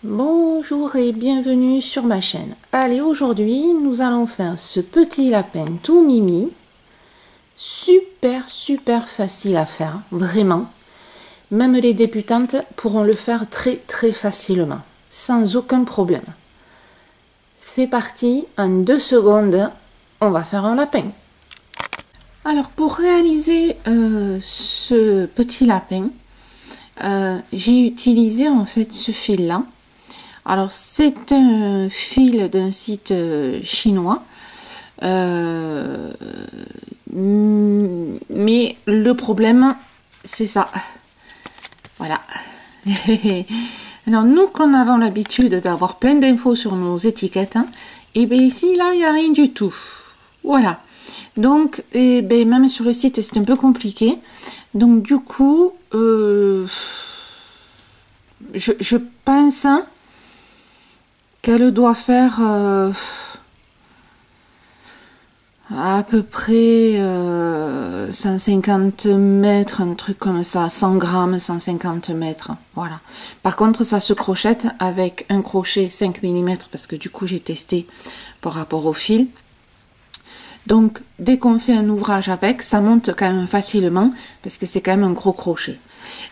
Bonjour et bienvenue sur ma chaîne. Allez, aujourd'hui, nous allons faire ce petit lapin tout mimi. Super facile à faire, vraiment. Même les débutantes pourront le faire très facilement, sans aucun problème. C'est parti, en 2 secondes, on va faire un lapin. Alors, pour réaliser ce petit lapin, j'ai utilisé en fait ce fil-là. Alors, c'est un fil d'un site chinois. Mais le problème, c'est ça. Voilà. Alors, nous, qu'on avons l'habitude d'avoir plein d'infos sur nos étiquettes, hein, et bien ici, là, il n'y a rien du tout. Voilà. Donc, et ben, même sur le site, c'est un peu compliqué. Donc, du coup, je pense qu'elle doit faire à peu près 150 mètres, un truc comme ça, 100 grammes, 150 mètres, voilà. Par contre, ça se crochette avec un crochet 5 mm, parce que du coup, j'ai testé par rapport au fil. Donc, dès qu'on fait un ouvrage avec, ça monte quand même facilement, parce que c'est quand même un gros crochet.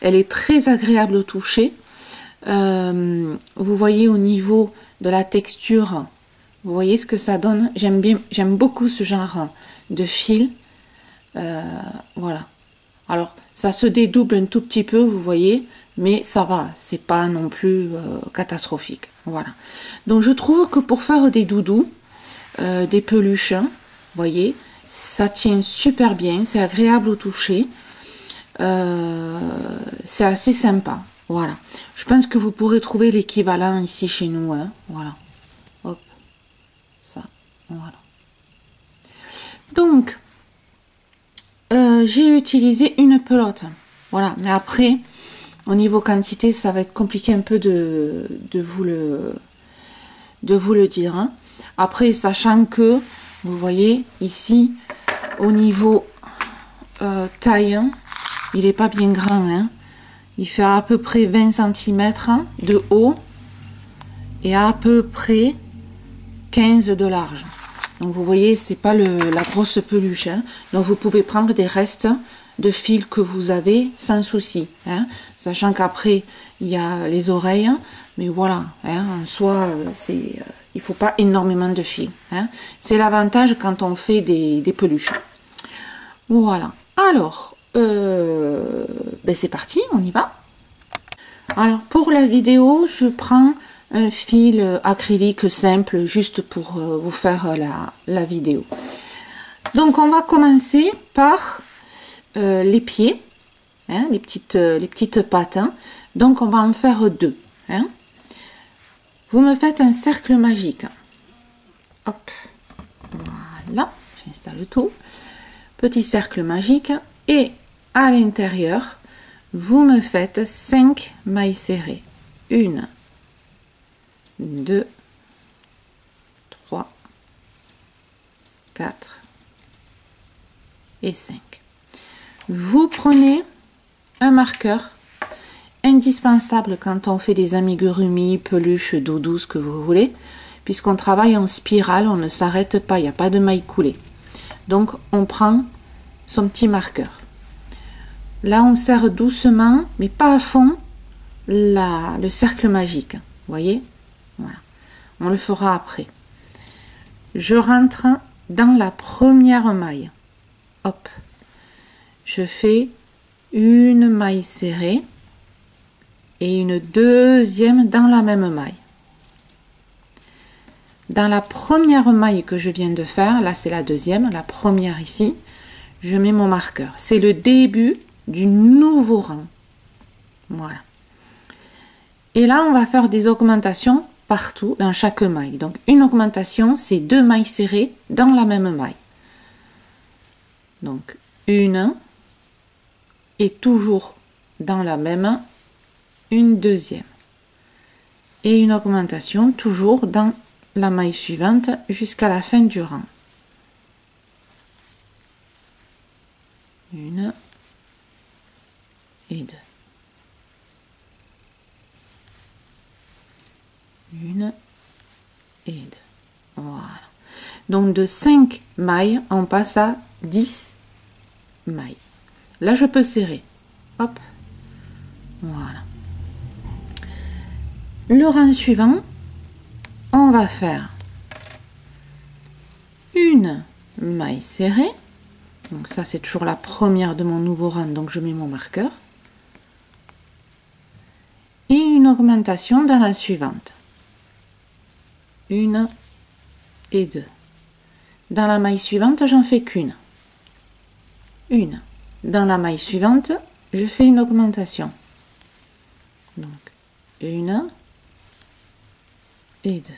Elle est très agréable au toucher. Vous voyez au niveau de la texture, vous voyez ce que ça donne. J'aime beaucoup ce genre de fil. Voilà. Alors, ça se dédouble un tout petit peu, vous voyez, mais ça va, c'est pas non plus catastrophique. Voilà. Donc, je trouve que pour faire des doudous, des peluches, vous voyez, ça tient super bien, c'est agréable au toucher. C'est assez sympa. Voilà. Je pense que vous pourrez trouver l'équivalent ici chez nous. Hein. Voilà. Hop. Ça. Voilà. Donc, j'ai utilisé une pelote. Voilà. Mais après, au niveau quantité, ça va être compliqué un peu de vous le dire. Hein. Après, sachant que, vous voyez, ici, au niveau taille, hein, il n'est pas bien grand. Hein. Il fait à peu près 20 cm de haut et à peu près 15 de large. Donc vous voyez, c'est pas la grosse peluche. Hein. Donc vous pouvez prendre des restes de fil que vous avez sans souci. Hein. Sachant qu'après, il y a les oreilles. Mais voilà, hein, en soi, il faut pas énormément de fil. Hein. C'est l'avantage quand on fait des peluches. Voilà. Alors, ben c'est parti, on y va. Alors pour la vidéo, je prends un fil acrylique simple juste pour vous faire la vidéo. Donc on va commencer par les pieds, hein, les petites pattes. Hein. Donc on va en faire 2. Hein. Vous me faites un cercle magique. Hop, voilà, j'installe tout. Petit cercle magique et à l'intérieur, vous me faites 5 mailles serrées. 1, 2, 3, 4 et 5. Vous prenez un marqueur indispensable quand on fait des amigurumis, peluches, doudous, ce que vous voulez, puisqu'on travaille en spirale, on ne s'arrête pas, il n'y a pas de maille coulée. Donc on prend son petit marqueur. Là on serre doucement, mais pas à fond, le cercle magique. Vous voyez? Voilà. On le fera après. Je rentre dans la première maille. Hop. Je fais une maille serrée et une deuxième dans la même maille. Dans la première maille que je viens de faire, là c'est la deuxième, la première ici, je mets mon marqueur. C'est le début du nouveau rang. Voilà. Et là, on va faire des augmentations partout, dans chaque maille. Donc, une augmentation, c'est 2 mailles serrées dans la même maille. Donc, une, et toujours dans la même, une deuxième. Et une augmentation, toujours dans la maille suivante, jusqu'à la fin du rang. Une et deux. 1 et 2. Voilà. Donc de 5 mailles, on passe à 10 mailles. Là, je peux serrer. Hop. Voilà. Le rang suivant, on va faire une maille serrée. Donc ça, c'est toujours la première de mon nouveau rang, donc je mets mon marqueur. Et une augmentation dans la suivante. 1 et 2. Dans la maille suivante, j'en fais qu'une. Une. Dans la maille suivante, je fais une augmentation. Donc, 1 et 2.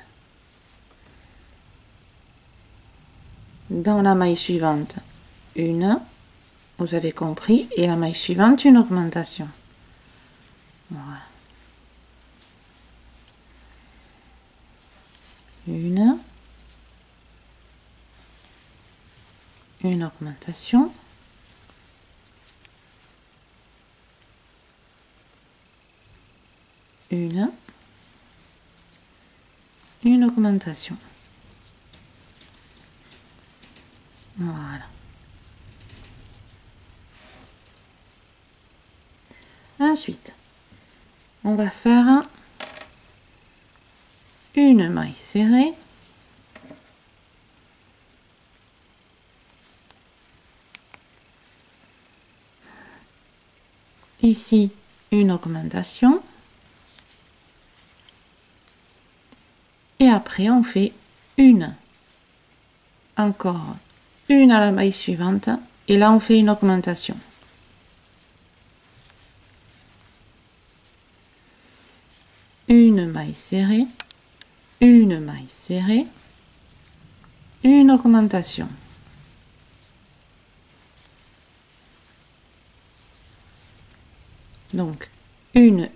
Dans la maille suivante, une, vous avez compris, et la maille suivante, une augmentation. Voilà. Une augmentation. Une augmentation. Voilà. Ensuite, on va faire une maille serrée. Ici, une augmentation. Et après, on fait une. Encore une à la maille suivante. Et là, on fait une augmentation. Une maille serrée. Une maille serrée. Une augmentation. Donc, une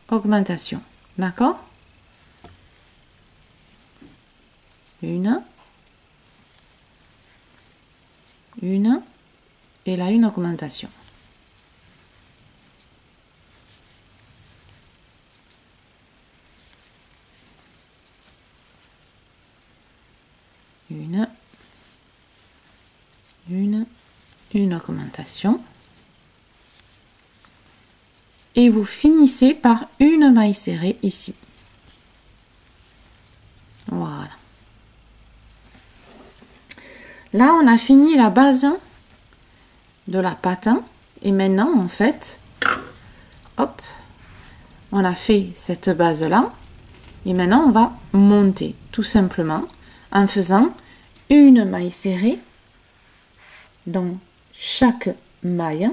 augmentation. D'accord? Une, et là, une augmentation. Une augmentation. Et vous finissez par une maille serrée ici. Voilà. Là, on a fini la base de la pâte. Et maintenant, en fait, hop, on a fait cette base-là. Et maintenant, on va monter, tout simplement, en faisant une maille serrée dans chaque maille.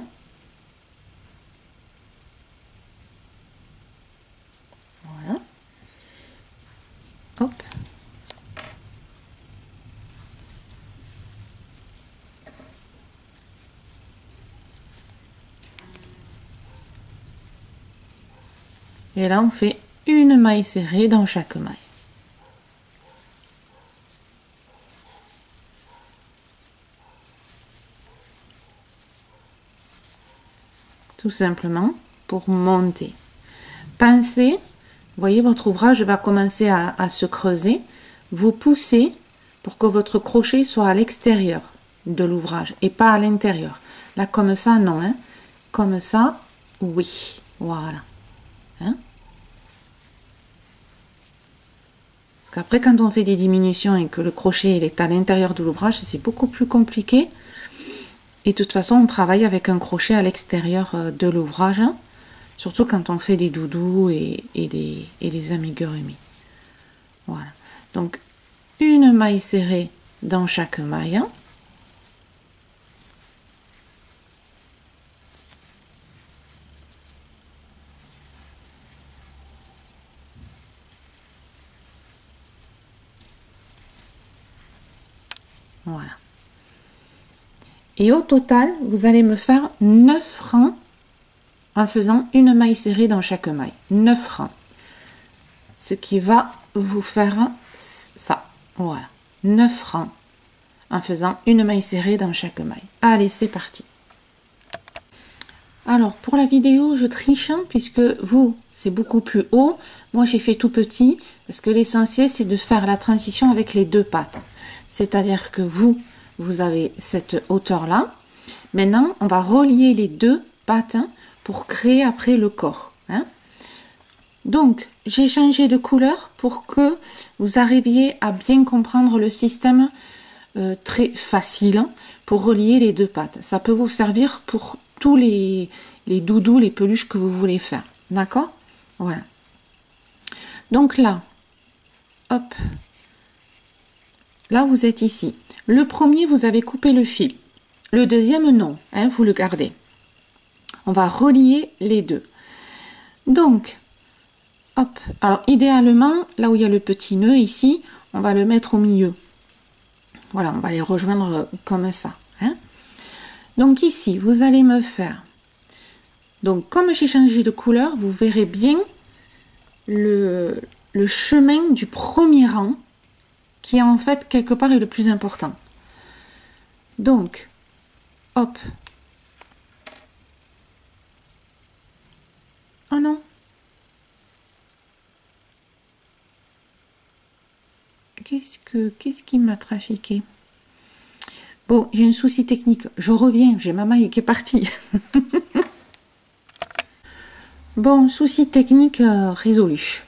Voilà. Hop. Et là, on fait une maille serrée dans chaque maille. Tout simplement pour monter. Pensez, vous voyez, votre ouvrage va commencer à se creuser. Vous poussez pour que votre crochet soit à l'extérieur de l'ouvrage et pas à l'intérieur. Là, comme ça, non. Hein. Comme ça, oui. Voilà. Hein? Parce qu'après, quand on fait des diminutions et que le crochet il est à l'intérieur de l'ouvrage, c'est beaucoup plus compliqué. Et de toute façon, on travaille avec un crochet à l'extérieur de l'ouvrage, hein, surtout quand on fait des doudous et des amigurumis. Voilà. Donc, une maille serrée dans chaque maille. Hein. Voilà. Et au total, vous allez me faire 9 rangs en faisant une maille serrée dans chaque maille. 9 rangs. Ce qui va vous faire ça. Voilà. 9 rangs en faisant une maille serrée dans chaque maille. Allez, c'est parti. Alors, pour la vidéo, je triche puisque vous, c'est beaucoup plus haut. Moi, j'ai fait tout petit parce que l'essentiel, c'est de faire la transition avec les deux pattes. C'est-à-dire que vous avez cette hauteur-là. Maintenant, on va relier les deux pattes pour créer après le corps. Hein. Donc, j'ai changé de couleur pour que vous arriviez à bien comprendre le système très facile pour relier les deux pattes. Ça peut vous servir pour tous les doudous, les peluches que vous voulez faire. D'accord? Voilà. Donc là, hop, là vous êtes ici. Le premier, vous avez coupé le fil. Le deuxième, non, hein, vous le gardez. On va relier les deux. Donc, hop, alors idéalement, là où il y a le petit nœud ici, on va le mettre au milieu. Voilà, on va les rejoindre comme ça. Hein. Donc ici, vous allez me faire... Donc, comme j'ai changé de couleur, vous verrez bien le chemin du premier rang qui est en fait quelque part le plus important. Donc, hop. Oh non. Qu'est-ce qui m'a trafiqué? Bon, j'ai un souci technique. Je reviens, j'ai ma maille qui est partie. Bon, souci technique résolu.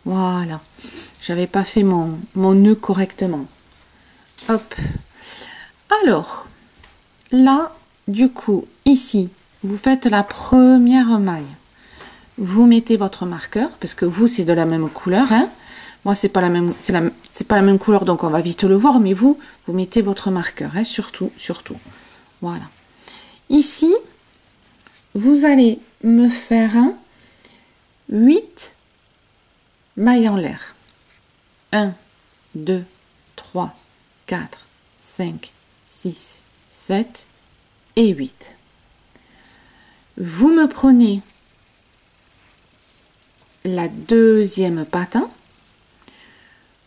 Voilà. J'avais pas fait mon nœud correctement. Hop. Alors, là, du coup, ici, vous faites la première maille. Vous mettez votre marqueur, parce que vous, c'est de la même couleur. Hein. Moi, c'est pas la même couleur, donc on va vite le voir, mais vous mettez votre marqueur, hein, surtout. Voilà. Ici, vous allez me faire 8 mailles en l'air. 1, 2, 3, 4, 5, 6, 7 et 8. Vous me prenez la deuxième patte.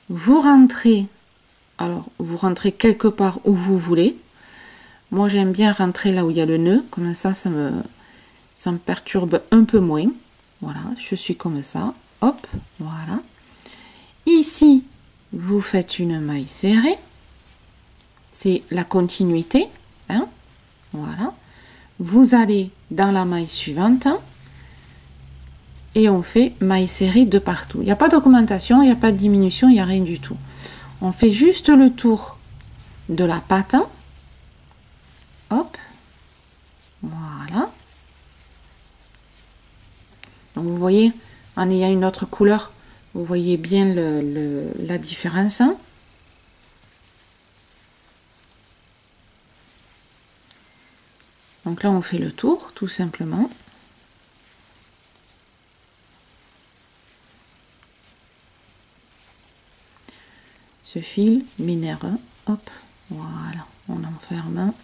Vous rentrez, alors vous rentrez quelque part où vous voulez. Moi, j'aime bien rentrer là où il y a le nœud, comme ça me perturbe un peu moins. Voilà, je suis comme ça. Hop, voilà. Ici, vous faites une maille serrée. C'est la continuité. Hein, voilà. Vous allez dans la maille suivante. Et on fait maille serrée de partout. Il n'y a pas d'augmentation, il n'y a pas de diminution, il n'y a rien du tout. On fait juste le tour de la patte. Hop. Voilà. Donc vous voyez, en ayant une autre couleur, vous voyez bien la différence. Donc là, on fait le tour, tout simplement. Ce fil minéreux, hop, voilà, on enferme.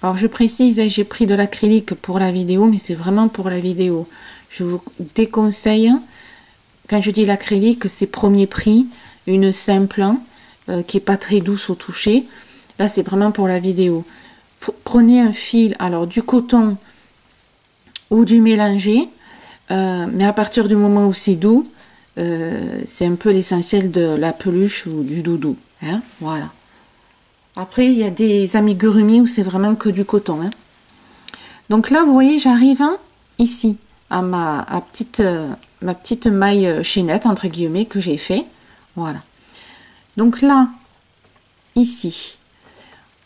Alors je précise, j'ai pris de l'acrylique pour la vidéo, mais c'est vraiment pour la vidéo. Je vous déconseille, quand je dis l'acrylique, c'est premier prix, une simple, qui est pas très douce au toucher. Là, c'est vraiment pour la vidéo. Prenez un fil, alors du coton ou du mélangé, mais à partir du moment où c'est doux, c'est un peu l'essentiel de la peluche ou du doudou. Hein, voilà. Après, il y a des amigurumi où c'est vraiment que du coton. Hein. Donc là, vous voyez, j'arrive ici à ma petite maille chaînette, entre guillemets, que j'ai fait. Voilà. Donc là, ici,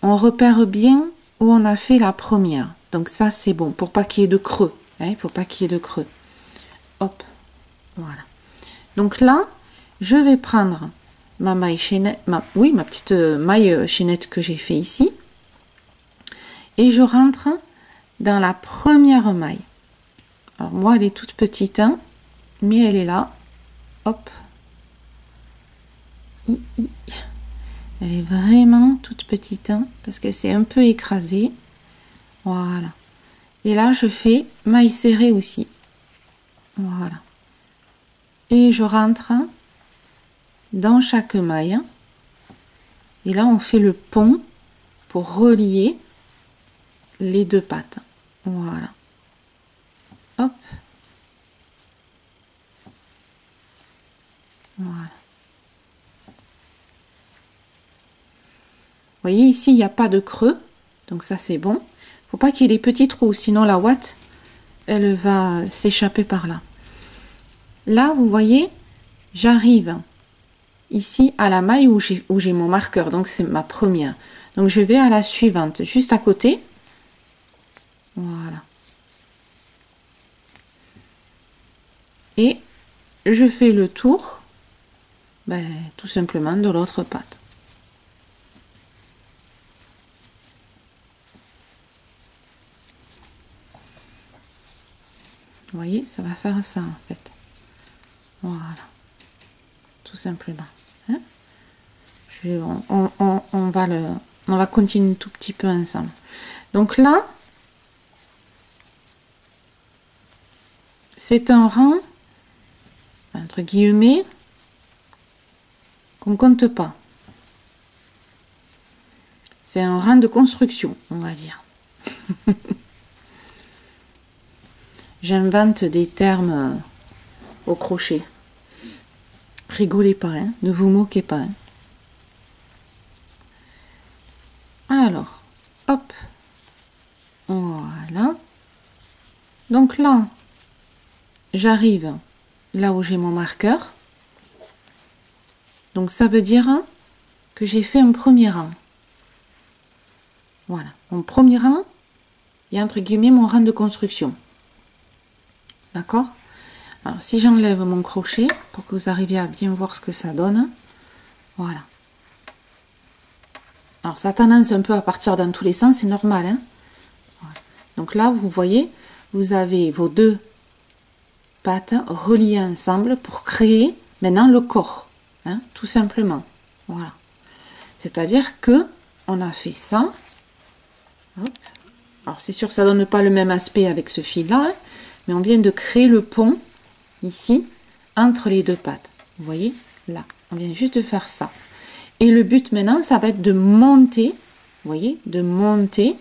on repère bien où on a fait la première. Donc ça, c'est bon, pour pas qu'il y ait de creux. Hein, il ne faut pas qu'il y ait de creux. Hop, voilà. Donc là, je vais prendre ma maille chaînette, ma petite maille chaînette que j'ai fait ici. Et je rentre dans la première maille. Alors moi, elle est toute petite, hein, mais elle est là. Hop. Elle est vraiment toute petite, hein, parce qu'elle s'est un peu écrasée. Voilà. Et là, je fais maille serrée aussi. Voilà. Et je rentre dans chaque maille. Et là, on fait le pont pour relier les deux pattes. Voilà. Hop. Voilà. Vous voyez, ici, il n'y a pas de creux. Donc ça, c'est bon. Faut pas qu'il y ait des petits trous, sinon la ouate, elle va s'échapper par là. Là, vous voyez, j'arrive ici à la maille où j'ai mon marqueur. Donc, c'est ma première. Donc, je vais à la suivante, juste à côté. Voilà. Et je fais le tour, tout simplement, de l'autre patte. Vous voyez, ça va faire ça, en fait. Voilà. Tout simplement. Hein? On va continuer un tout petit peu ensemble. Donc là, c'est un rang, entre guillemets, qu'on ne compte pas. C'est un rang de construction, on va dire. J'invente des termes au crochet. Rigolez pas, hein, ne vous moquez pas. Hein. Alors, hop, voilà. Donc là, j'arrive là où j'ai mon marqueur. Donc ça veut dire que j'ai fait un premier rang. Voilà, mon premier rang, il y a entre guillemets mon rang de construction. D'accord? Alors si j'enlève mon crochet pour que vous arriviez à bien voir ce que ça donne. Voilà. Alors ça a tendance un peu à partir dans tous les sens, c'est normal. Hein? Voilà. Donc là, vous voyez, vous avez vos deux pattes reliées ensemble pour créer maintenant le corps. Hein, tout simplement. Voilà. C'est-à-dire que on a fait ça. Hop. Alors c'est sûr que ça donne pas le même aspect avec ce fil-là, hein, mais on vient de créer le pont ici entre les deux pattes. Vous voyez là, on vient juste de faire ça. Et le but maintenant, ça va être de monter. Vous voyez, de monter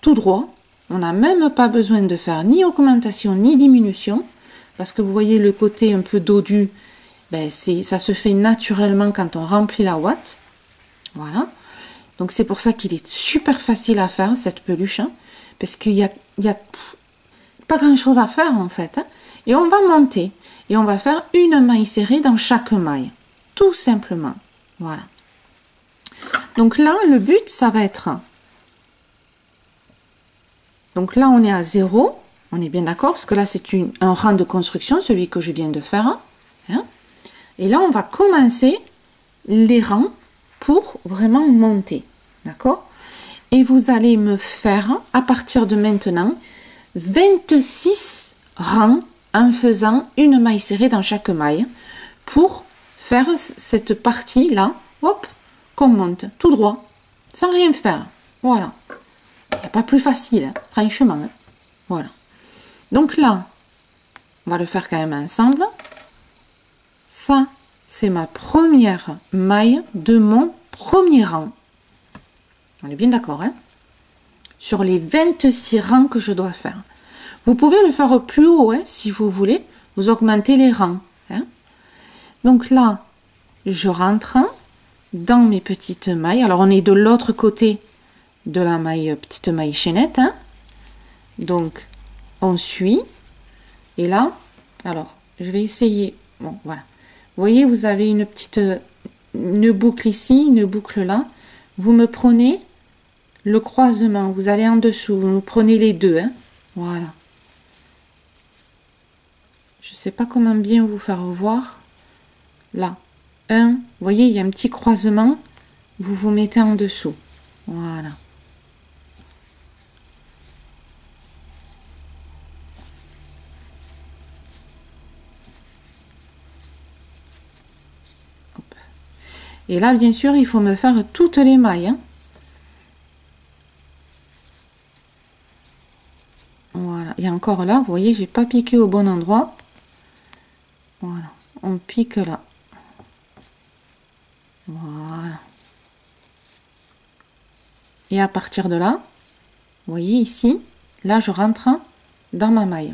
tout droit. On n'a même pas besoin de faire ni augmentation ni diminution, parce que vous voyez le côté un peu dodu. Ça se fait naturellement quand on remplit la ouate. Voilà. Donc c'est pour ça qu'il est super facile à faire, cette peluche. Hein, parce qu'il y a pas grand chose à faire en fait. Hein, et on va monter. Et on va faire une maille serrée dans chaque maille. Tout simplement. Voilà. Donc là, le but, ça va être... Donc là, on est à 0. On est bien d'accord, parce que là, c'est un rang de construction, celui que je viens de faire. Hein. Et là, on va commencer les rangs pour vraiment monter. D'accord? Et vous allez me faire, à partir de maintenant, 26 rangs en faisant une maille serrée dans chaque maille pour faire cette partie-là, hop, qu'on monte tout droit, sans rien faire. Voilà. Il n'y a pas plus facile, hein, franchement. Hein. Voilà. Donc là, on va le faire quand même ensemble. Ça, c'est ma première maille de mon premier rang. On est bien d'accord, hein? Sur les 26 rangs que je dois faire. Vous pouvez le faire plus haut, hein, si vous voulez. Vous augmentez les rangs. Hein? Donc là, je rentre dans mes petites mailles. Alors, on est de l'autre côté de la maille, petite maille chaînette. Hein? Donc, on suit. Et là, alors, je vais essayer. Bon, voilà. Vous voyez, vous avez une boucle ici, une boucle là. Vous me prenez le croisement. Vous allez en dessous. Vous me prenez les deux. Hein? Voilà. Je ne sais pas comment bien vous faire voir. Là. Vous voyez, il y a un petit croisement. Vous vous mettez en dessous. Voilà. Hop. Et là, bien sûr, il faut me faire toutes les mailles. Hein. Voilà. Et encore là, vous voyez, j'ai pas piqué au bon endroit. Voilà. On pique là. Voilà. Et à partir de là, vous voyez ici, là je rentre dans ma maille.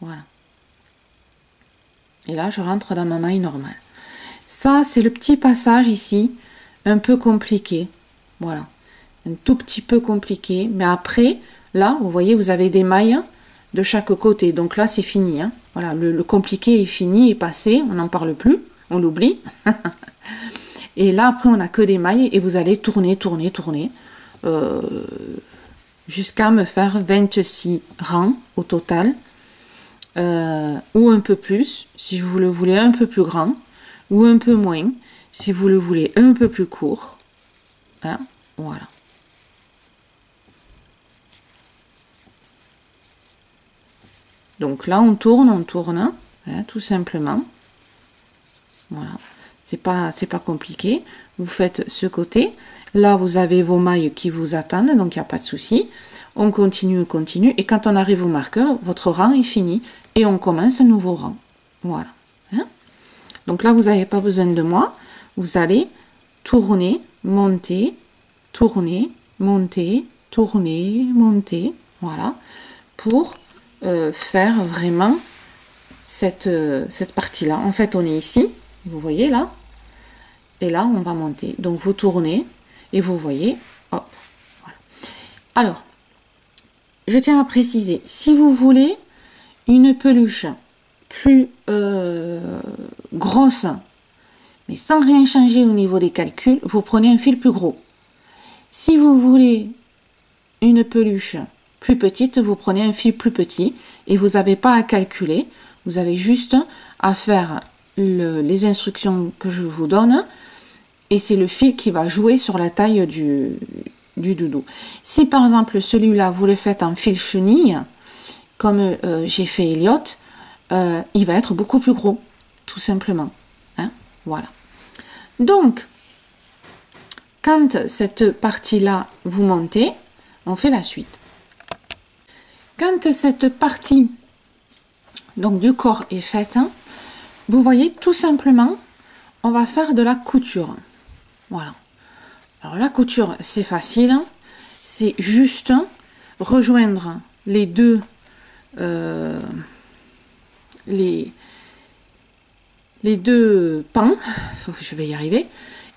Voilà. Et là je rentre dans ma maille normale. Ça c'est le petit passage ici, un peu compliqué. Voilà. Un tout petit peu compliqué. Mais après, là, vous voyez, vous avez des mailles de chaque côté. Donc là, c'est fini. Hein. Voilà, le compliqué est fini, est passé. On n'en parle plus. On l'oublie. Et là, après, on n'a que des mailles. Et vous allez tourner, tourner, tourner. Jusqu'à me faire 26 rangs au total. Ou un peu plus, si vous le voulez un peu plus grand. Ou un peu moins, si vous le voulez un peu plus court. Hein, voilà. Donc là, on tourne, hein, tout simplement. Voilà. C'est pas compliqué. Vous faites ce côté. Là, vous avez vos mailles qui vous attendent, donc il n'y a pas de souci. On continue, on continue. Et quand on arrive au marqueur, votre rang est fini. Et on commence un nouveau rang. Voilà. Hein? Donc là, vous n'avez pas besoin de moi. Vous allez tourner, monter, tourner, monter, tourner, monter. Voilà. Pour faire vraiment cette partie-là. En fait, on est ici. Vous voyez là. Et là, on va monter. Donc, vous tournez. Et vous voyez. Hop. Voilà. Alors, je tiens à préciser. Si vous voulez une peluche plus grosse, mais sans rien changer au niveau des calculs, vous prenez un fil plus gros. Si vous voulez une peluche plus petite, vous prenez un fil plus petit et vous n'avez pas à calculer. Vous avez juste à faire les instructions que je vous donne et c'est le fil qui va jouer sur la taille du doudou. Si par exemple celui-là vous le faites en fil chenille, comme j'ai fait Elliot, il va être beaucoup plus gros, tout simplement. Hein, voilà. Donc, quand cette partie-là vous montez, on fait la suite. Quand cette partie donc du corps est faite, hein, vous voyez tout simplement, on va faire de la couture. Voilà. Alors la couture, c'est facile, hein, c'est juste rejoindre les deux les deux pans, je vais y arriver,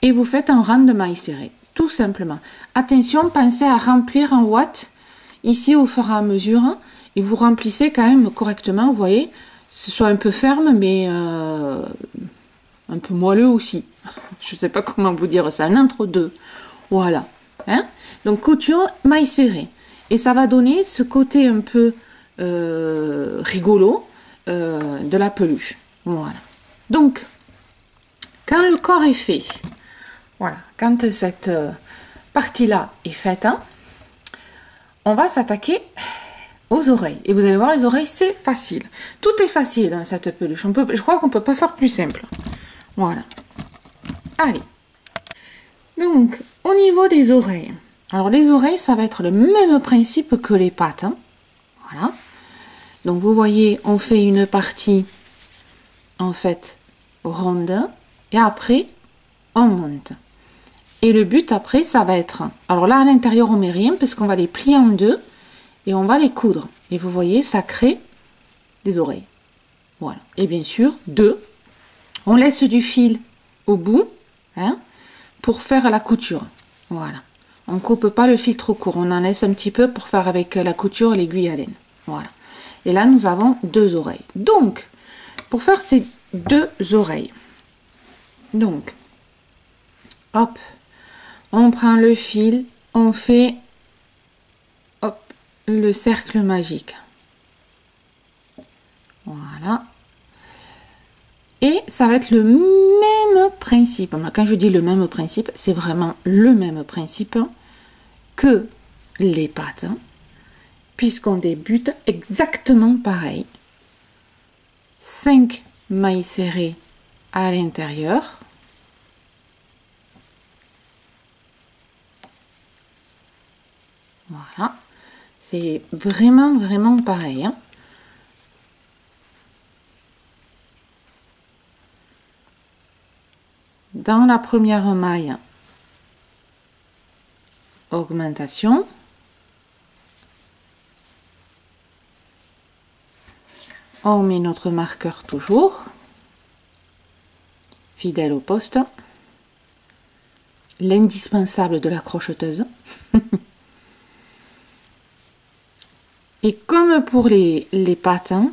et vous faites un rang de mailles serrées, tout simplement. Attention, pensez à remplir un watt ici au fur et à mesure, et vous remplissez quand même correctement, vous voyez, ce soit un peu ferme, mais un peu moelleux aussi. Je ne sais pas comment vous dire ça, un entre-deux. Voilà. Hein? Donc couture, mailles serrées. Et ça va donner ce côté un peu rigolo de la peluche. Voilà. Donc, quand le corps est fait, voilà, quand cette partie-là est faite, hein, on va s'attaquer aux oreilles. Et vous allez voir, les oreilles, c'est facile. Tout est facile dans cette peluche. Je crois qu'on ne peut pas faire plus simple. Voilà. Allez. Donc, au niveau des oreilles. Alors, les oreilles, ça va être le même principe que les pattes. Hein. Voilà. Donc, vous voyez, on fait une partie, en fait, ronde. Et après, on monte. Et le but, après, ça va être... Alors là, à l'intérieur, on met rien, parce qu'on va les plier en deux. Et on va les coudre. Et vous voyez, ça crée des oreilles. Voilà. Et bien sûr, deux. On laisse du fil au bout, hein, pour faire la couture. Voilà. On ne coupe pas le fil trop court. On en laisse un petit peu pour faire avec la couture et l'aiguille à laine. Voilà. Et là, nous avons deux oreilles. Donc, pour faire ces deux oreilles, donc, hop, on prend le fil, on fait, hop, le cercle magique. Voilà. Et ça va être le même principe. Quand je dis le même principe, c'est vraiment le même principe que les pattes. Puisqu'on débute exactement pareil. 5 mailles serrées à l'intérieur. Voilà. C'est vraiment, vraiment pareil. Hein. Dans la première maille, augmentation. On met notre marqueur toujours, fidèle au poste, l'indispensable de la crocheteuse. Et comme pour les patins,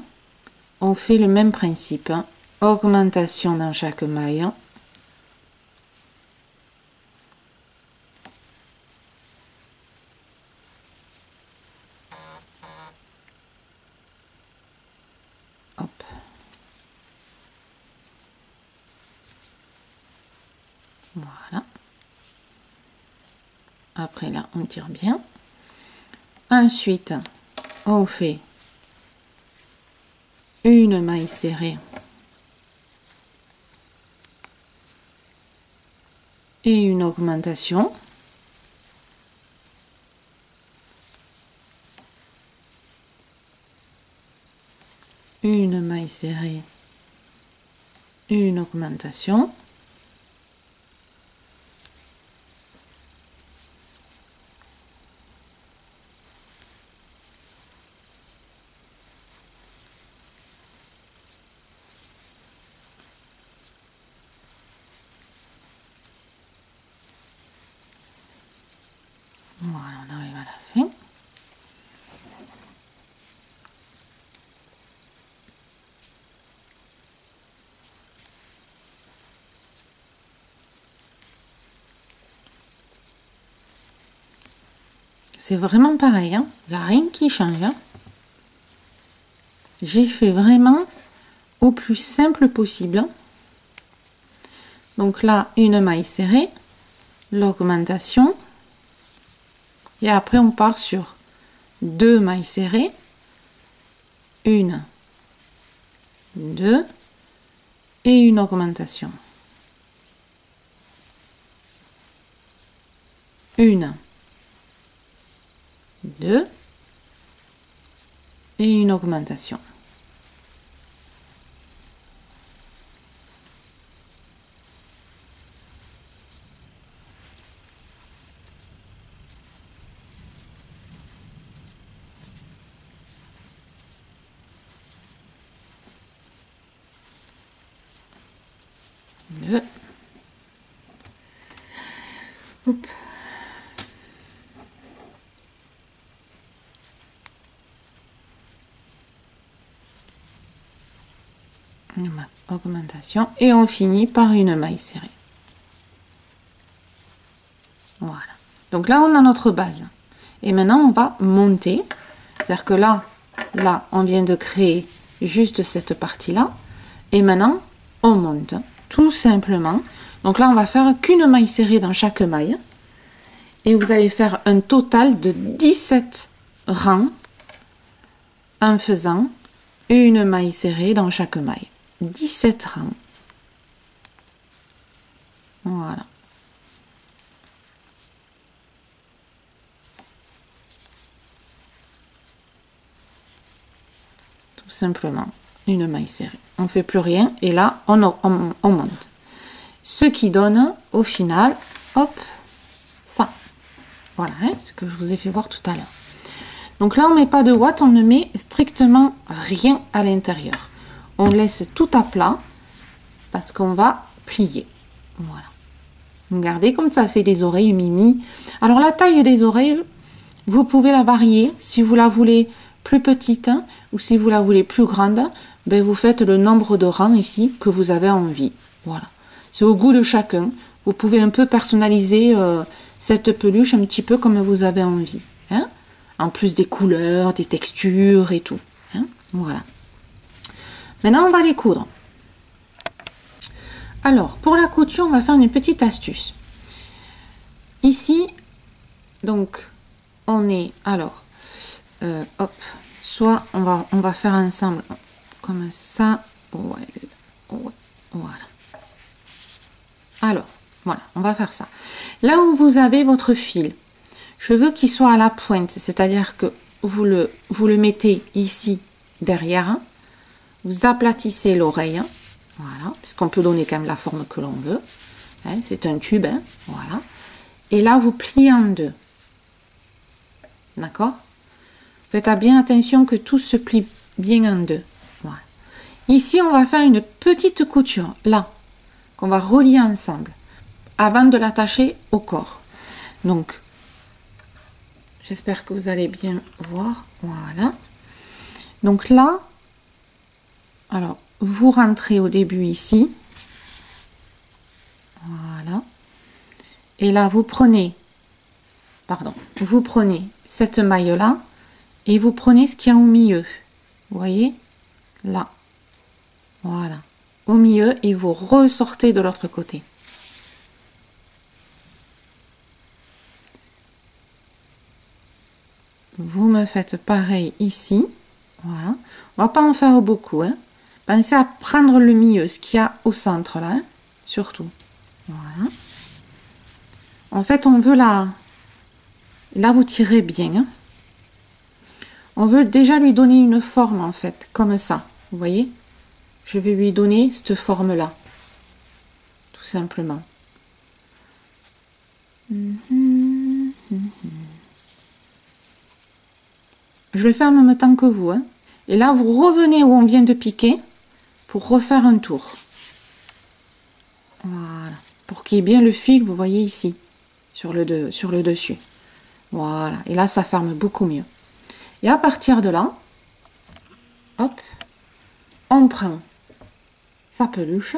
on fait le même principe, hein. Augmentation dans chaque maille. Hop. Voilà. Après là, on tire bien. Ensuite, on fait une maille serrée et une augmentation. Une maille serrée, une augmentation. Voilà, on arrive à la fin. C'est vraiment pareil, hein. Il n'y a rien qui change, hein. J'ai fait vraiment au plus simple possible. Donc là, une maille serrée, l'augmentation. Et après, on part sur 2 mailles serrées. 1, 2 et une augmentation. 1, 2 et une augmentation. Hop. Une augmentation et on finit par une maille serrée. Voilà. Donc là, on a notre base. Et maintenant, on va monter. C'est-à-dire que là, on vient de créer juste cette partie-là. Et maintenant, on monte. Tout simplement. Donc là, on va faire qu'une maille serrée dans chaque maille. Et vous allez faire un total de 17 rangs en faisant une maille serrée dans chaque maille. 17 rangs. Voilà. Tout simplement, une maille serrée. On ne fait plus rien et là, on monte. Ce qui donne au final, hop, ça. Voilà, hein, ce que je vous ai fait voir tout à l'heure. Donc là, on ne met pas de ouate, on ne met strictement rien à l'intérieur. On laisse tout à plat parce qu'on va plier. Voilà. Regardez comme ça fait des oreilles Mimi. Alors la taille des oreilles, vous pouvez la varier. Si vous la voulez plus petite hein, ou si vous la voulez plus grande, ben vous faites le nombre de rangs ici que vous avez envie. Voilà. C'est au goût de chacun. Vous pouvez un peu personnaliser cette peluche un petit peu comme vous avez envie. Hein, en plus des couleurs, des textures et tout. Hein, voilà. Maintenant, on va les coudre. Alors, pour la couture, on va faire une petite astuce. Ici, donc, on est... Alors, hop, soit on va faire ensemble comme ça. Ouais, voilà. Alors, voilà, on va faire ça. Là où vous avez votre fil, je veux qu'il soit à la pointe, c'est-à-dire que vous le mettez ici, derrière. Vous aplatissez l'oreille, hein, voilà, puisqu'on peut donner quand même la forme que l'on veut. Hein, c'est un tube, hein, voilà. Et là, vous pliez en deux. D'accord? Faites bien attention que tout se plie bien en deux. Voilà. Ici, on va faire une petite couture, là, qu'on va relier ensemble, avant de l'attacher au corps. Donc, j'espère que vous allez bien voir. Voilà. Donc là, alors, vous rentrez au début ici. Voilà. Et là, vous prenez cette maille-là et vous prenez ce qu'il y a au milieu. Vous voyez? Là. Voilà. Au milieu et vous ressortez de l'autre côté. Vous me faites pareil ici. Voilà. On va pas en faire beaucoup. Hein. Pensez à prendre le milieu, ce qu'il y a au centre là. Hein, surtout. Voilà. En fait, on veut là, vous tirez bien. Hein. On veut déjà lui donner une forme, en fait, comme ça. Vous voyez? Je vais lui donner cette forme-là. Tout simplement. Je le fais en même temps que vous. Hein. Et là, vous revenez où on vient de piquer pour refaire un tour. Voilà. Pour qu'il y ait bien le fil, vous voyez ici. Sur le dessus. Voilà. Et là, ça ferme beaucoup mieux. Et à partir de là, hop, on prend sa peluche.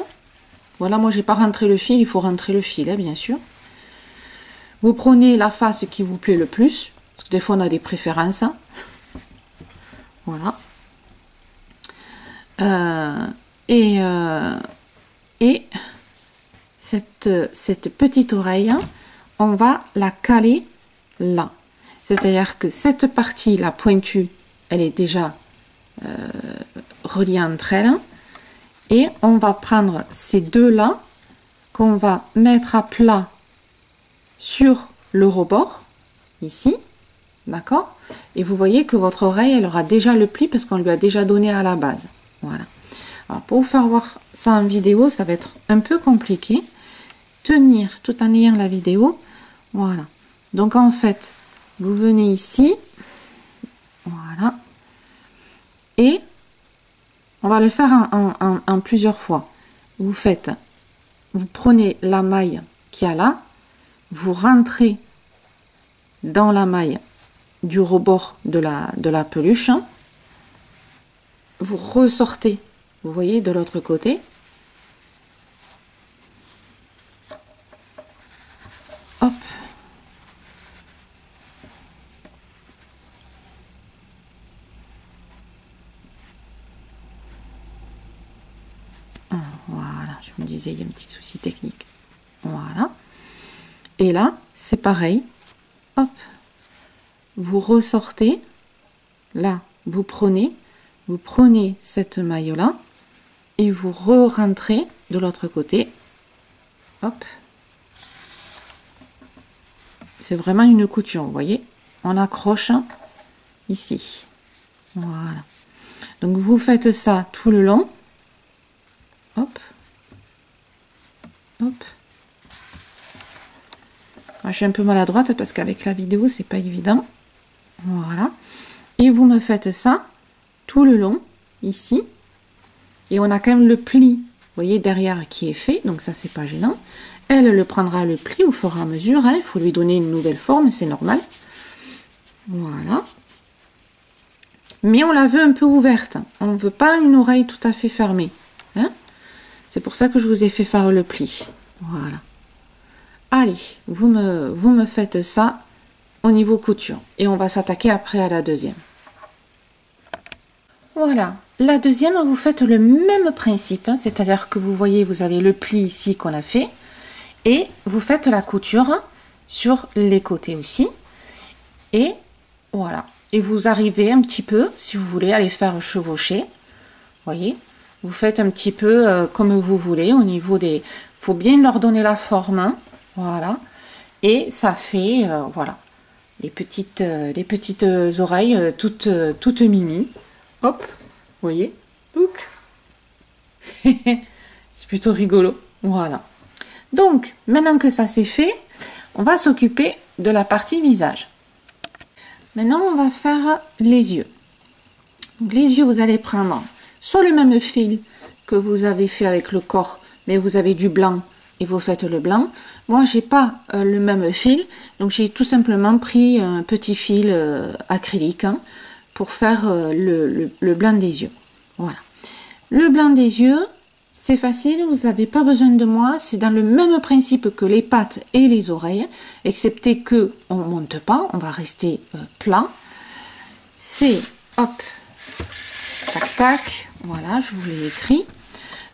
Voilà, moi, j'ai pas rentré le fil. Il faut rentrer le fil, hein, bien sûr. Vous prenez la face qui vous plaît le plus. Parce que des fois, on a des préférences. Hein. Voilà. Et cette petite oreille, on va la caler là. C'est-à-dire que cette partie, la pointue, elle est déjà reliée entre elles. Et on va prendre ces deux-là qu'on va mettre à plat sur le rebord, ici. D'accord? Et vous voyez que votre oreille, elle aura déjà le pli parce qu'on lui a déjà donné à la base. Voilà. Alors, pour vous faire voir ça en vidéo, ça va être un peu compliqué. Tenir tout en ayant la vidéo. Voilà. Donc, en fait, vous venez ici. Voilà. Et on va le faire en plusieurs fois. Vous prenez la maille qu'il y a là. Vous rentrez dans la maille du rebord de la peluche. Vous ressortez, vous voyez, de l'autre côté. Hop. Voilà, je me disais, il y a un petit souci technique. Voilà. Et là, c'est pareil. Hop. Vous ressortez. Là, vous prenez cette maille-là et vous re-rentrez de l'autre côté. Hop. C'est vraiment une couture, vous voyez. On accroche ici. Voilà. Donc, vous faites ça tout le long. Hop. Hop. Je suis un peu maladroite parce qu'avec la vidéo, c'est pas évident. Voilà. Et vous me faites ça tout le long, ici. Et on a quand même le pli, vous voyez, derrière qui est fait. Donc ça, c'est pas gênant. Elle le prendra le pli au fur et à mesure. Hein. Il faut lui donner une nouvelle forme, c'est normal. Voilà. Mais on la veut un peu ouverte. On ne veut pas une oreille tout à fait fermée. Hein. C'est pour ça que je vous ai fait faire le pli. Voilà. Allez, vous me faites ça au niveau couture. Et on va s'attaquer après à la deuxième. Voilà. La deuxième, vous faites le même principe. Hein, c'est-à-dire que vous voyez, vous avez le pli ici qu'on a fait. Et vous faites la couture sur les côtés aussi. Et voilà. Et vous arrivez un petit peu, si vous voulez, à les faire chevaucher. Voyez, vous faites un petit peu comme vous voulez au niveau des... Il faut bien leur donner la forme. Hein, voilà. Et ça fait, voilà, les petites oreilles toutes mimi. Hop, vous voyez. C'est plutôt rigolo. Voilà. Donc, maintenant que ça c'est fait, on va s'occuper de la partie visage. Maintenant, on va faire les yeux. Donc, les yeux, vous allez prendre soit le même fil que vous avez fait avec le corps, mais vous avez du blanc et vous faites le blanc. Moi, j'ai pas le même fil, donc j'ai tout simplement pris un petit fil acrylique hein, pour faire le blanc des yeux. Voilà. Le blanc des yeux, c'est facile, vous n'avez pas besoin de moi, c'est dans le même principe que les pattes et les oreilles, excepté que on monte pas, on va rester plat. C'est, hop, tac tac, voilà, je vous l'ai écrit.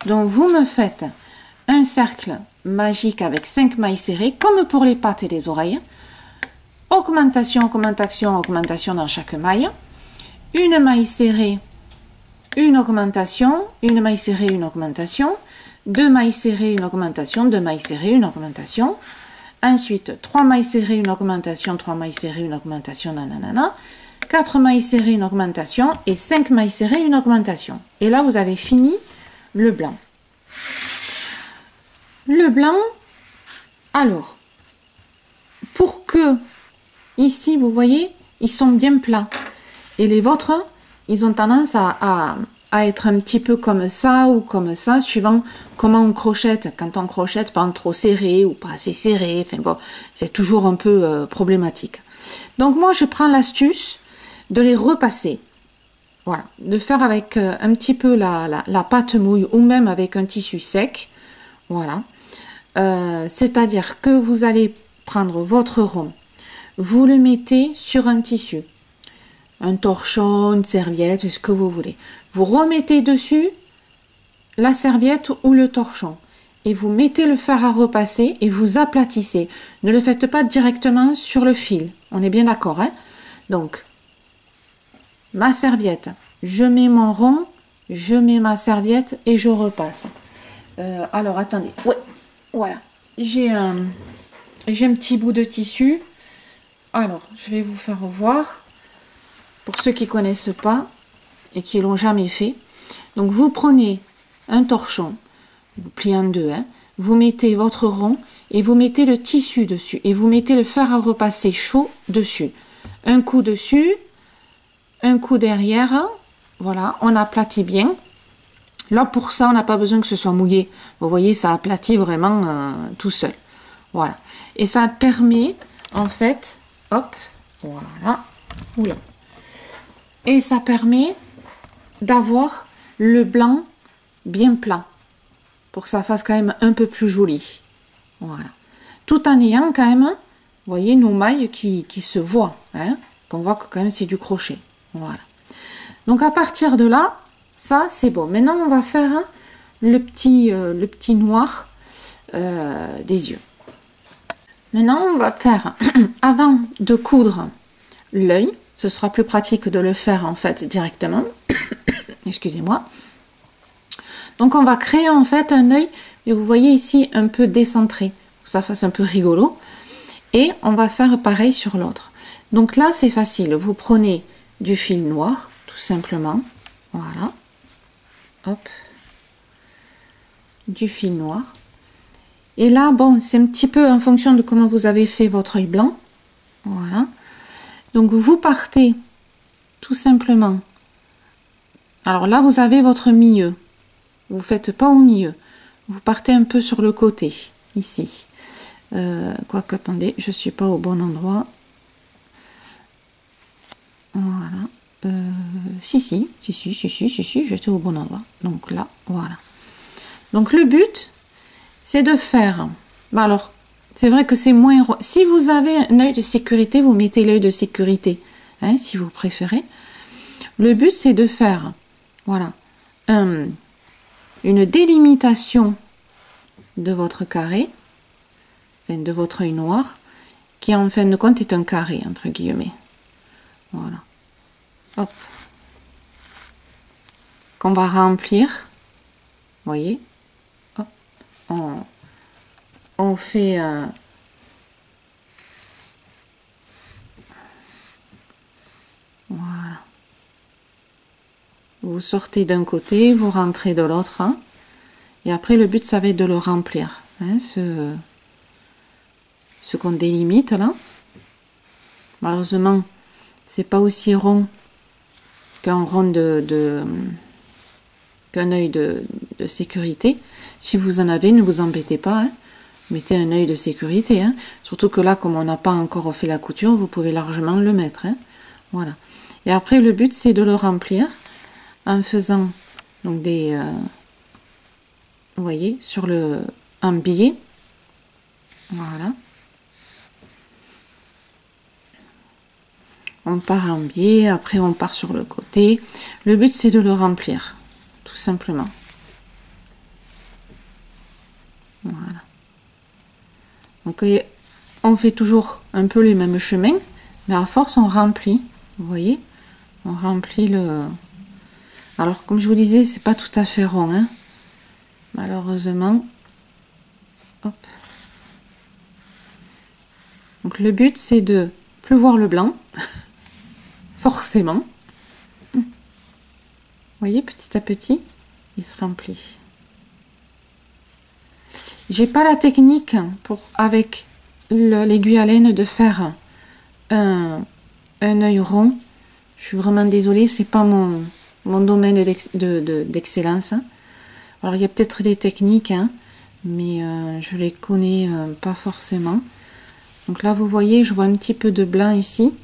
Donc vous me faites un cercle magique avec 5 mailles serrées, comme pour les pattes et les oreilles. Augmentation, augmentation, augmentation dans chaque maille. Une maille serrée, une augmentation, une maille serrée, une augmentation. 2 mailles serrées, une augmentation, 2 mailles serrées, une augmentation. Ensuite, 3 mailles serrées, une augmentation, 3 mailles serrées, une augmentation, nanana. 4 mailles serrées, une augmentation et 5 mailles serrées, une augmentation. Et là, vous avez fini le blanc. Le blanc, alors, pour que, ici, vous voyez, ils sont bien plats. Et les vôtres, ils ont tendance à être un petit peu comme ça ou comme ça, suivant comment on crochette. Quand on crochette, pas trop serré ou pas assez serré, enfin bon, c'est toujours un peu problématique. Donc moi, je prends l'astuce de les repasser. Voilà, de faire avec un petit peu la pâte mouille ou même avec un tissu sec. Voilà. C'est-à-dire que vous allez prendre votre rond, vous le mettez sur un tissu, un torchon, une serviette, ce que vous voulez. Vous remettez dessus la serviette ou le torchon et vous mettez le fer à repasser et vous aplatissez. Ne le faites pas directement sur le fil. On est bien d'accord, hein? Donc, ma serviette, je mets mon rond, je mets ma serviette et je repasse. Alors, attendez. Ouais, voilà. J'ai un petit bout de tissu. Alors, je vais vous faire voir. Pour ceux qui ne connaissent pas et qui l'ont jamais fait. Donc, vous prenez un torchon, vous pliez en deux, hein, vous mettez votre rond et vous mettez le tissu dessus. Et vous mettez le fer à repasser chaud dessus. Un coup dessus, un coup derrière. Voilà, on aplatit bien. Là, pour ça, on n'a pas besoin que ce soit mouillé. Vous voyez, ça aplatit vraiment tout seul. Voilà. Et ça permet, en fait, hop, voilà, oula. Et ça permet d'avoir le blanc bien plat. Pour que ça fasse quand même un peu plus joli. Voilà. Tout en ayant quand même, vous voyez, nos mailles qui se voient. Hein, qu'on voit que quand même c'est du crochet. Voilà. Donc à partir de là, ça c'est bon. Maintenant on va faire le petit noir des yeux. Maintenant on va faire, avant de coudre l'œil, ce sera plus pratique de le faire en fait directement. Excusez-moi. Donc on va créer en fait un œil, et vous voyez ici un peu décentré, pour que ça fasse un peu rigolo. Et on va faire pareil sur l'autre. Donc là c'est facile, vous prenez du fil noir, tout simplement. Voilà. Hop. Du fil noir. Et là, bon, c'est un petit peu en fonction de comment vous avez fait votre œil blanc. Voilà. Donc vous partez tout simplement. Alors là, vous avez votre milieu. Vous ne faites pas au milieu. Vous partez un peu sur le côté, ici. Quoique, attendez, je ne suis pas au bon endroit. Voilà. Si, j'étais au bon endroit. Donc là, voilà. Donc le but, c'est de faire... Bah alors, c'est vrai que c'est moins... Si vous avez un œil de sécurité, vous mettez l'œil de sécurité, hein, si vous préférez. Le but, c'est de faire, voilà, une délimitation de votre carré, enfin, de votre œil noir, qui en fin de compte est un carré, entre guillemets. Voilà. Hop. Qu'on va remplir. Vous voyez? Hop. On fait voilà. Vous sortez d'un côté, vous rentrez de l'autre. Hein, et après, le but, ça va être de le remplir. Hein, ce qu'on délimite là. Malheureusement, c'est pas aussi rond qu'un rond qu'un œil de sécurité. Si vous en avez, ne vous embêtez pas, hein. Mettez un œil de sécurité, hein. Surtout que là, comme on n'a pas encore fait la couture, vous pouvez largement le mettre, hein. Voilà. Et après, le but, c'est de le remplir en faisant donc des... vous voyez, sur un billet. Voilà. On part en biais, après on part sur le côté. Le but, c'est de le remplir, tout simplement. Voilà. Donc, on fait toujours un peu les mêmes chemins, mais à force, on remplit. Vous voyez, on remplit le... Alors, comme je vous disais, c'est pas tout à fait rond, hein. Malheureusement. Hop. Donc, le but, c'est de plus voir le blanc. Forcément. Vous voyez, petit à petit, il se remplit. J'ai pas la technique pour, avec l'aiguille à laine, de faire un œil rond. Je suis vraiment désolée, c'est pas mon domaine d'excellence. Alors, il y a peut-être des techniques, hein, mais je les connais pas forcément. Donc là, vous voyez, je vois un petit peu de blanc ici.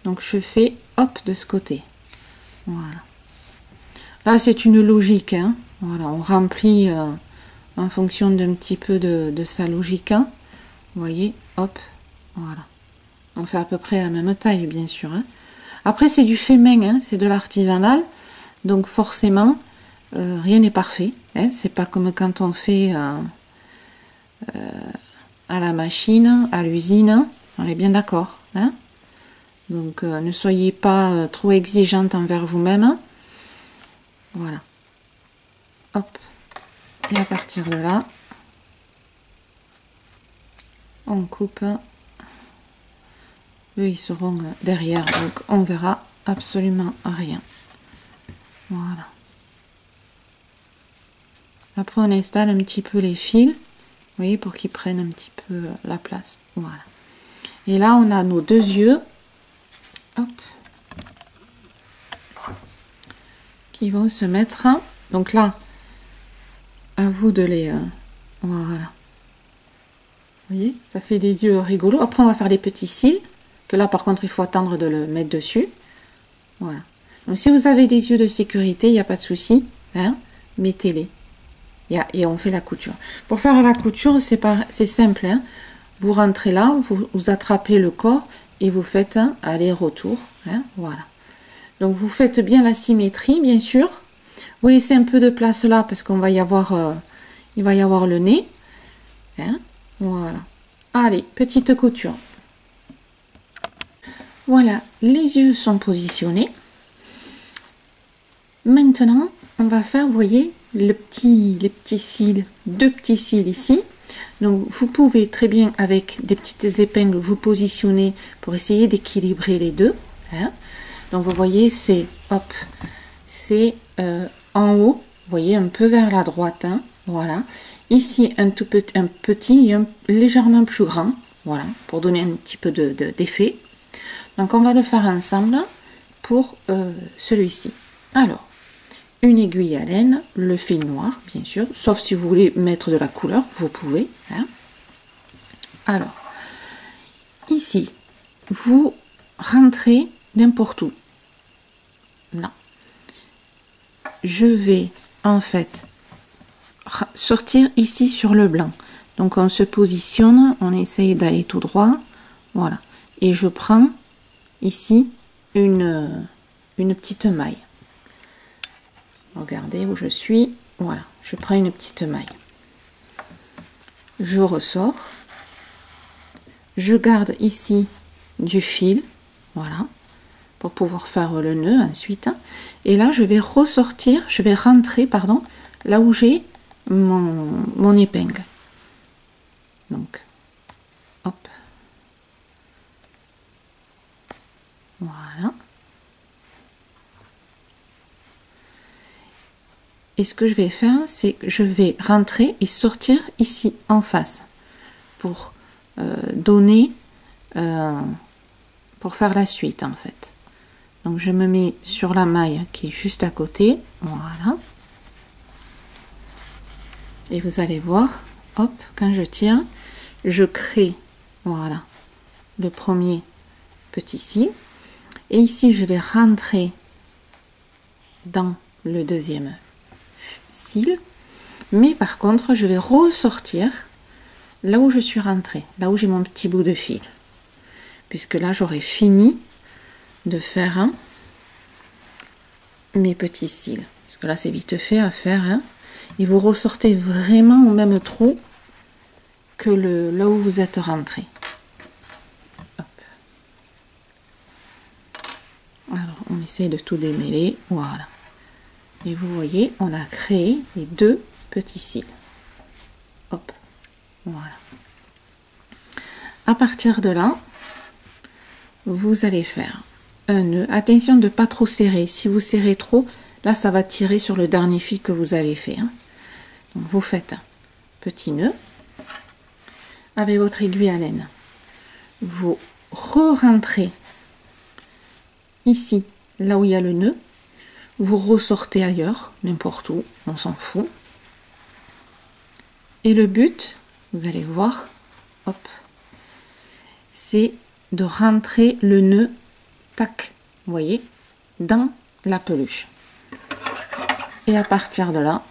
Donc, je fais, hop, de ce côté. Voilà. Là, c'est une logique, hein. Voilà, on remplit en fonction d'un petit peu de sa logique, hein. Vous voyez, hop, voilà. On fait à peu près la même taille, bien sûr, hein. Après, c'est du fait main, hein, c'est de l'artisanal. Donc, forcément, rien n'est parfait, hein. C'est pas comme quand on fait à la machine, à l'usine. On est bien d'accord, hein. Donc, ne soyez pas trop exigeante envers vous-même. Voilà. Hop. Et à partir de là, on coupe. Eux, ils seront derrière, donc on verra absolument rien. Voilà. Après, on installe un petit peu les fils, vous voyez, pour qu'ils prennent un petit peu la place. Voilà. Et là, on a nos deux yeux. Hop. Qui vont se mettre. Donc là, à vous de les... voilà. Vous voyez, ça fait des yeux rigolos. Après, on va faire les petits cils. Que là, par contre, il faut attendre de le mettre dessus. Voilà. Donc, si vous avez des yeux de sécurité, il n'y a pas de souci. Hein, mettez-les. Et on fait la couture. Pour faire la couture, c'est simple. Hein. Vous rentrez là, vous attrapez le corps et vous faites un aller-retour. Hein, voilà. Donc, vous faites bien la symétrie, bien sûr. Vous laissez un peu de place là parce qu'on va y avoir, il va y avoir le nez. Hein, voilà. Allez, petite couture. Voilà, les yeux sont positionnés. Maintenant, on va faire, vous voyez, les petits cils, deux petits cils ici. Donc, vous pouvez très bien, avec des petites épingles, vous positionner pour essayer d'équilibrer les deux. Hein. Donc, vous voyez, c'est, hop, c'est en haut, vous voyez, un peu vers la droite. Hein, voilà. Ici, un petit et légèrement plus grand. Voilà, pour donner un petit peu d'effet. Donc, on va le faire ensemble pour celui-ci. Alors, une aiguille à laine, le fil noir, bien sûr, sauf si vous voulez mettre de la couleur, vous pouvez. Hein. Alors, ici, vous rentrez n'importe où. Là. Je vais, en fait, sortir ici sur le blanc. Donc, on se positionne, on essaye d'aller tout droit. Voilà. Et je prends ici une petite maille. Regardez où je suis. Voilà, je prends une petite maille. Je ressors. Je garde ici du fil. Voilà, pour pouvoir faire le nœud ensuite. Et là, je vais ressortir, je vais rentrer, pardon, là où j'ai mon épingle. Donc, hop. Voilà. Et ce que je vais faire, c'est que je vais rentrer et sortir ici en face pour donner, pour faire la suite en fait. Donc je me mets sur la maille qui est juste à côté, voilà. Et vous allez voir, hop, quand je tire, je crée, voilà, le premier petit cil. Et ici, je vais rentrer dans le deuxième cil. Mais par contre, je vais ressortir là où je suis rentrée, là où j'ai mon petit bout de fil. Puisque là, j'aurai fini de faire mes petits cils. Parce que là, c'est vite fait à faire. Et vous ressortez vraiment au même trou que là où vous êtes rentré. Hop. Alors, on essaye de tout démêler. Voilà. Et vous voyez, on a créé les deux petits cils. Hop. Voilà. À partir de là, vous allez faire un nœud. Attention de ne pas trop serrer. Si vous serrez trop, là, ça va tirer sur le dernier fil que vous avez fait. Donc, vous faites un petit nœud avec votre aiguille à laine. Vous re-rentrez ici, là où il y a le nœud. Vous ressortez ailleurs, n'importe où, on s'en fout. Et le but, vous allez voir, hop, c'est de rentrer le nœud, tac, vous voyez, dans la peluche. Et à partir de là,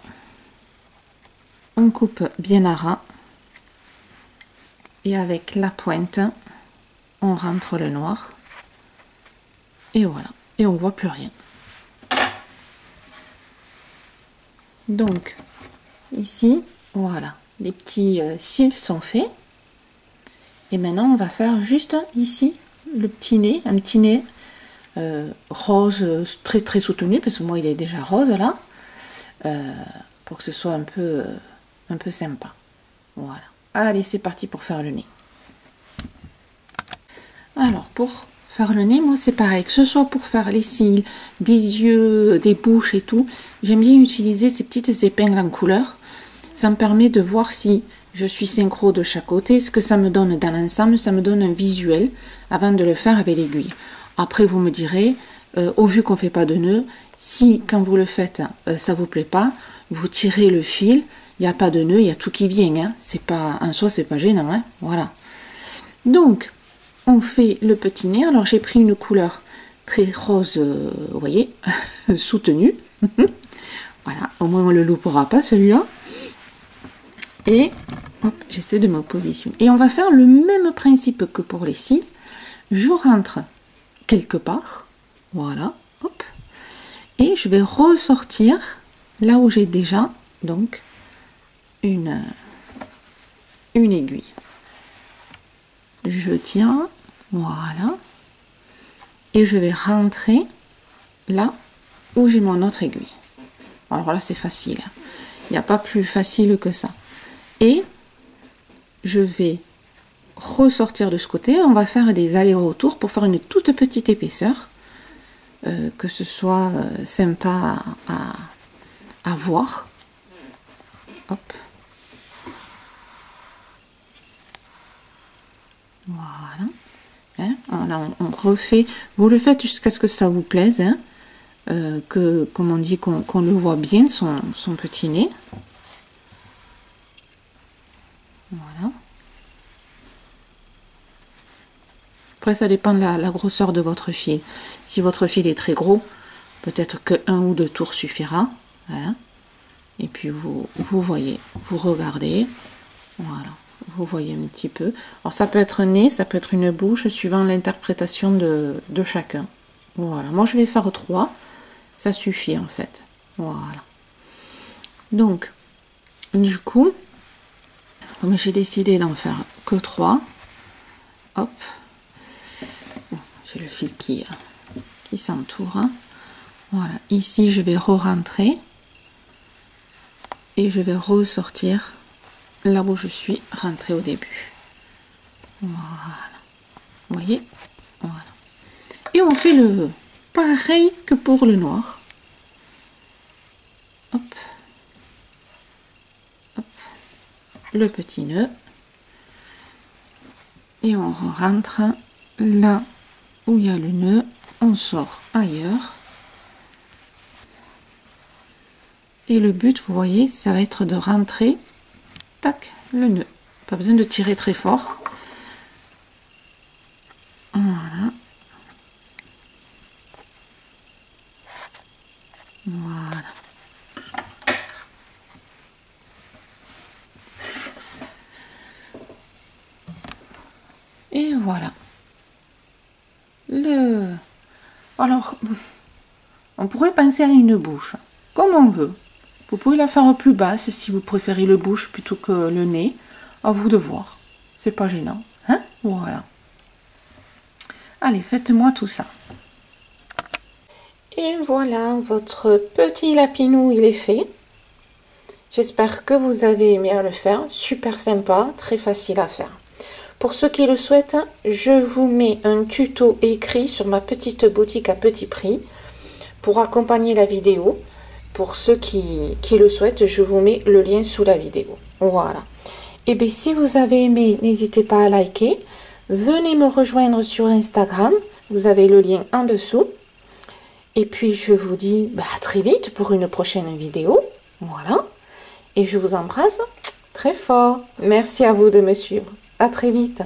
on coupe bien à ras. Et avec la pointe, on rentre le noir. Et voilà. Et on ne voit plus rien. Donc, ici, voilà. Les petits cils sont faits. Et maintenant, on va faire juste ici le petit nez. Un petit nez rose très très soutenu. Parce que moi, il est déjà rose là. Pour que ce soit un peu sympa. Voilà. Allez, c'est parti pour faire le nez. Alors, pour faire le nez, moi, c'est pareil. Que ce soit pour faire les cils, des yeux, des bouches et tout, j'aime bien utiliser ces petites épingles en couleur. Ça me permet de voir si je suis synchro de chaque côté. Ce que ça me donne dans l'ensemble, ça me donne un visuel avant de le faire avec l'aiguille. Après, vous me direz, au vu qu'on ne fait pas de nœud, si quand vous le faites, ça ne vous plaît pas, vous tirez le fil. Il n'y a pas de nœud, il y a tout qui vient. Hein. C'est pas, en soi, c'est pas gênant. Hein. Voilà. Donc, on fait le petit nez. Alors, j'ai pris une couleur très rose, vous voyez, soutenue. Voilà. Au moins, on ne le loupera pas, celui-là. Et, hop, j'essaie de me positionner. Et on va faire le même principe que pour les cils. Je rentre quelque part. Voilà. Hop. Et je vais ressortir là où j'ai déjà, donc, une aiguille. Je tiens, voilà, et je vais rentrer là où j'ai mon autre aiguille. Alors là, c'est facile, il n'y a pas plus facile que ça. Et je vais ressortir de ce côté, on va faire des allers-retours pour faire une toute petite épaisseur, que ce soit sympa à voir. Hop. Voilà. Hein, on refait. Vous le faites jusqu'à ce que ça vous plaise. Hein, comme on dit, qu'on le voit bien, son petit nez. Voilà. Après, ça dépend de la grosseur de votre fil. Si votre fil est très gros, peut-être que 1 ou 2 tours suffira. Hein, et puis, vous voyez, vous regardez. Voilà. Vous voyez un petit peu. Alors ça peut être un nez, ça peut être une bouche, suivant l'interprétation de chacun. Voilà. Moi je vais faire 3. Ça suffit en fait. Voilà. Donc, du coup, comme j'ai décidé d'en faire que 3, hop. Bon, j'ai le fil qui s'entoure. Hein. Voilà. Ici, je vais re-rentrer. Et je vais ressortir là où je suis rentrée au début. Voilà. Vous voyez? Voilà. Et on fait le pareil que pour le noir. Hop. Hop. Le petit nœud. Et on rentre là où il y a le nœud. on sort ailleurs. Et le but, vous voyez, ça va être de rentrer, tac, le nœud. Pas besoin de tirer très fort. Voilà. Voilà. Et voilà. Alors, on pourrait penser à une bouche, comme on veut. Vous pouvez la faire plus basse si vous préférez le bouche plutôt que le nez. À vous de voir. C'est pas gênant. Hein? Voilà. Allez, faites-moi tout ça. Et voilà, votre petit lapinou, il est fait. J'espère que vous avez aimé à le faire. Super sympa, très facile à faire. Pour ceux qui le souhaitent, je vous mets un tuto écrit sur ma petite boutique à petit prix pour accompagner la vidéo. Pour ceux qui le souhaitent, je vous mets le lien sous la vidéo. Voilà. Et bien, si vous avez aimé, n'hésitez pas à liker. Venez me rejoindre sur Instagram. Vous avez le lien en dessous. Et puis, je vous dis à très vite pour une prochaine vidéo. Voilà. Et je vous embrasse très fort. Merci à vous de me suivre. À très vite.